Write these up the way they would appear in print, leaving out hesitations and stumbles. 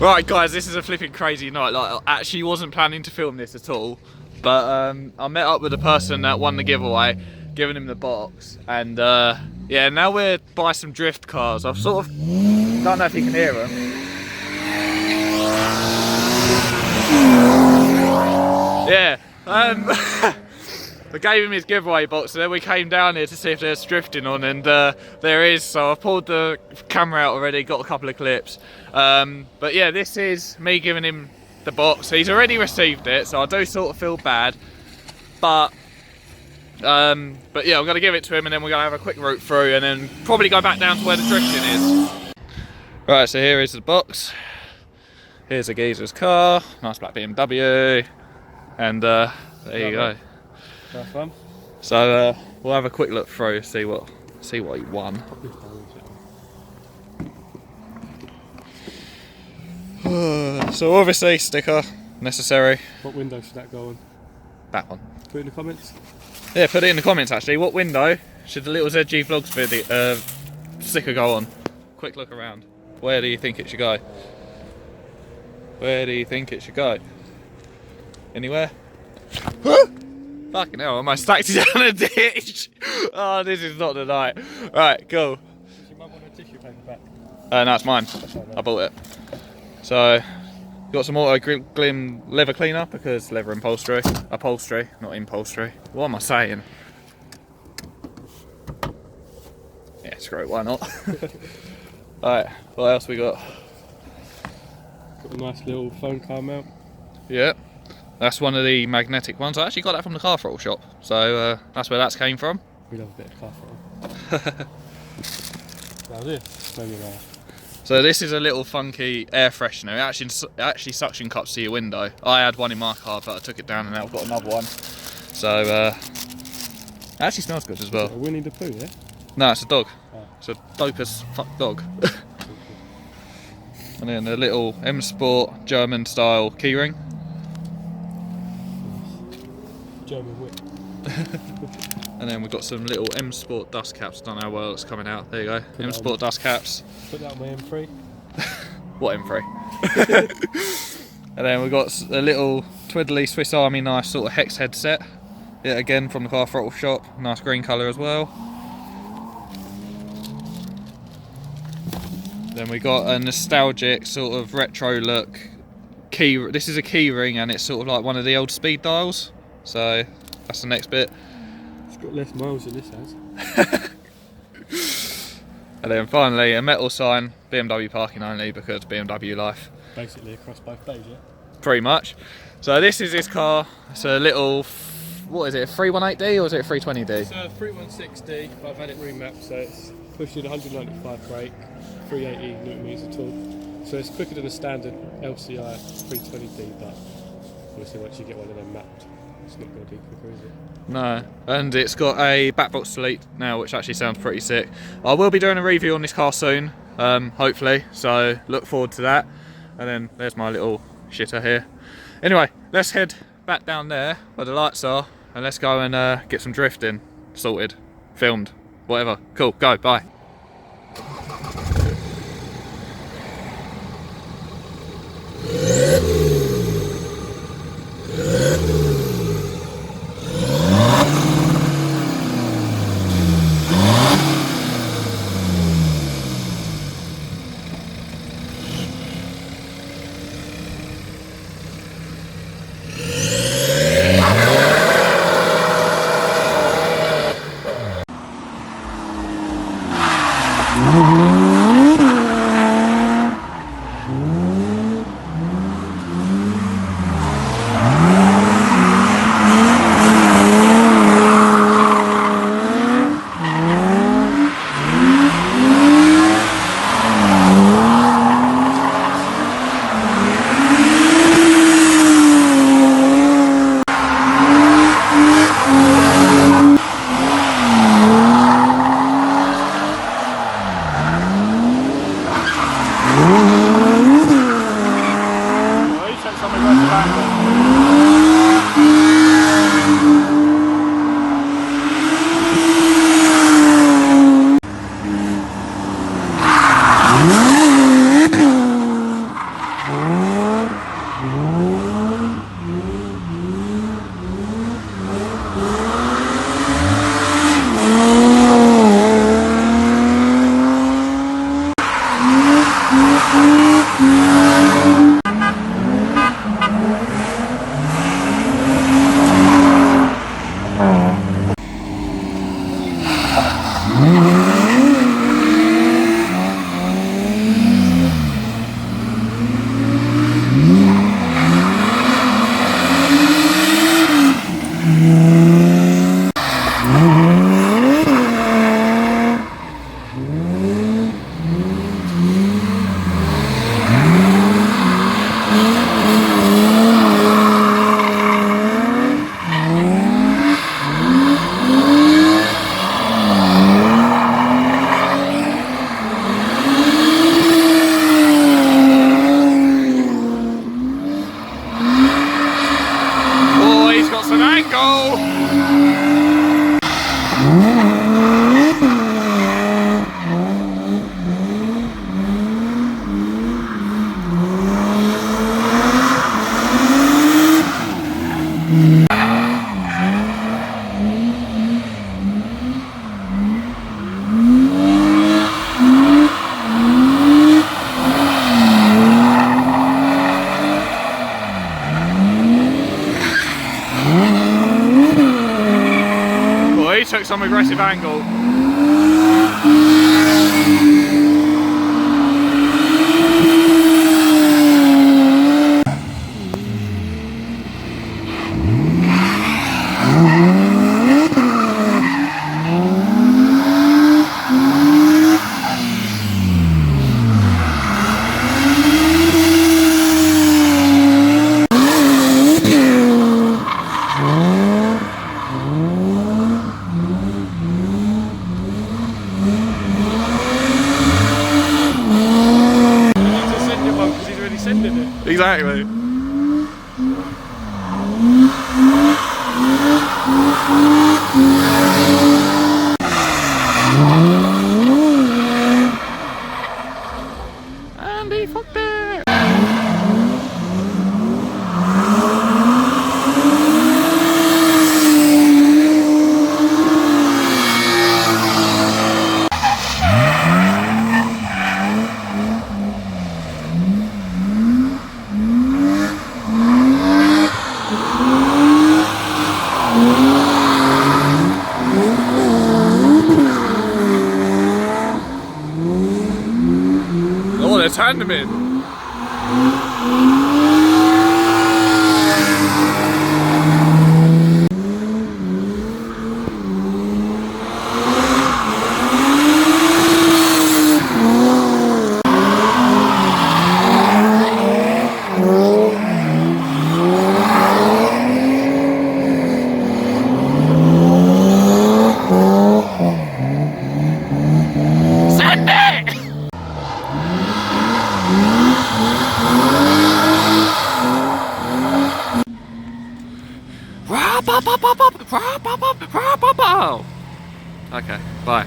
Right guys, this is a flipping crazy night. Like, I actually wasn't planning to film this at all, but I met up with the person that won the giveaway, giving him the box, and yeah, now we're by some drift cars. I've sort of, don't know if you can hear them. Yeah, I gave him his giveaway box, and then we came down here to see if there's drifting on, and there is, so I've pulled the camera out already, got a couple of clips. But yeah, this is me giving him the box. He's already received it, so I do sort of feel bad. But yeah, I'm going to give it to him, and then we're going to have a quick route through, and then probably go back down to where the drifting is. Right, so here is the box. Here's a geezer's car, nice black BMW, and there you go. Nice one. So we'll have a quick look through, see what he won. So obviously sticker necessary. What window should that go on? That one. Put it in the comments. Yeah, put it in the comments actually. What window should the little ZG Vlogs video sticker go on? Quick look around. Where do you think it should go? Where do you think it should go? Anywhere? Fucking hell, I almost stacked it down a ditch. Oh, this is not the night. Right, cool. Does your mum want a tissue paper back? No, it's mine. I bought it. So, got some Auto Glim leather cleaner because leather upholstery, not upholstery. What am I saying? Yeah, screw it, why not? Alright, what else we got? Got a nice little phone car mount. Yeah, that's one of the magnetic ones. I actually got that from the car throttle shop, so that's where that came from. We love a bit of car throttle. That was it. Maybe laugh. So this is a little funky air freshener. It actually suction cups to your window. I had one in my car, but I took it down and now I've got another one. So it actually smells good as well. A Winnie the Pooh, yeah? No, it's a dog. Oh. It's a dope as fuck dog. And then a little M Sport German style keyring. German whip. And then we've got some little M Sport dust caps. Don't know how well it's coming out. There you go. M Sport dust caps. Put that on my M3. What M3? And then we've got a little twiddly Swiss Army knife sort of hex headset. Yeah, again from the car throttle shop. Nice green colour as well. Then we got a nostalgic sort of retro look key. This is a key ring, and it's sort of like one of the old speed dials. So that's the next bit. It's got less miles than this has. And then finally a metal sign, BMW parking only because BMW life. Basically across both bays, yeah? Pretty much. So this is his car. It's a little, what is it, a 318D or is it a 320D? It's a 316D, but I've had it remapped, so it's pushing 195 brake, 380 newton meters of torque. So it's quicker than a standard LCI 320D, but obviously once you get one of them mapped, it's not going to be quicker, is it? No, and it's got a back box delete now, which actually sounds pretty sick. I will be doing a review on this car soon, hopefully, so look forward to that. And then there's my little shitter here. Anyway, let's head back down there where the lights are, and let's go and get some drifting sorted, filmed, whatever. Cool, go, bye. Well, he took some aggressive angle. Sending it. Exactly. And he fucked it. Oh, they're tandeming. Send it! Okay, bye.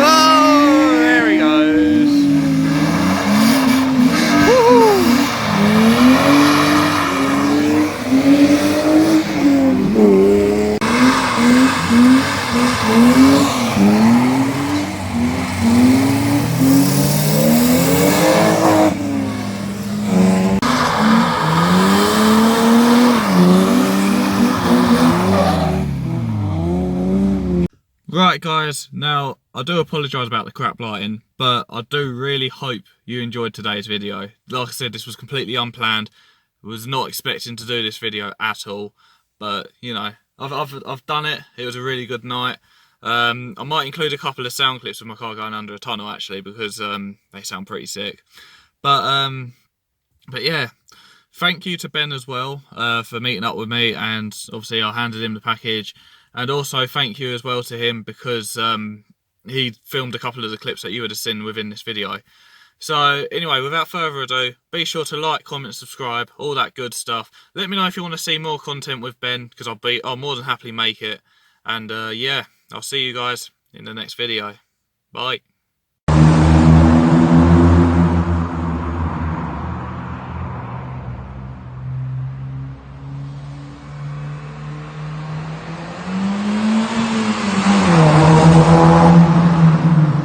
Oh, there he goes. Right guys, now I do apologise about the crap lighting, but I do really hope you enjoyed today's video. Like I said, this was completely unplanned. I was not expecting to do this video at all, but you know, I've done it. It was a really good night. I might include a couple of sound clips of my car going under a tunnel actually, because they sound pretty sick. But yeah, thank you to Ben as well for meeting up with me, and obviously I handed him the package. And also thank you as well to him because he filmed a couple of the clips that you would have seen within this video. So anyway, without further ado, be sure to like, comment, subscribe, all that good stuff. Let me know if you want to see more content with Ben, because I'll more than happily make it. And yeah, I'll see you guys in the next video. Bye.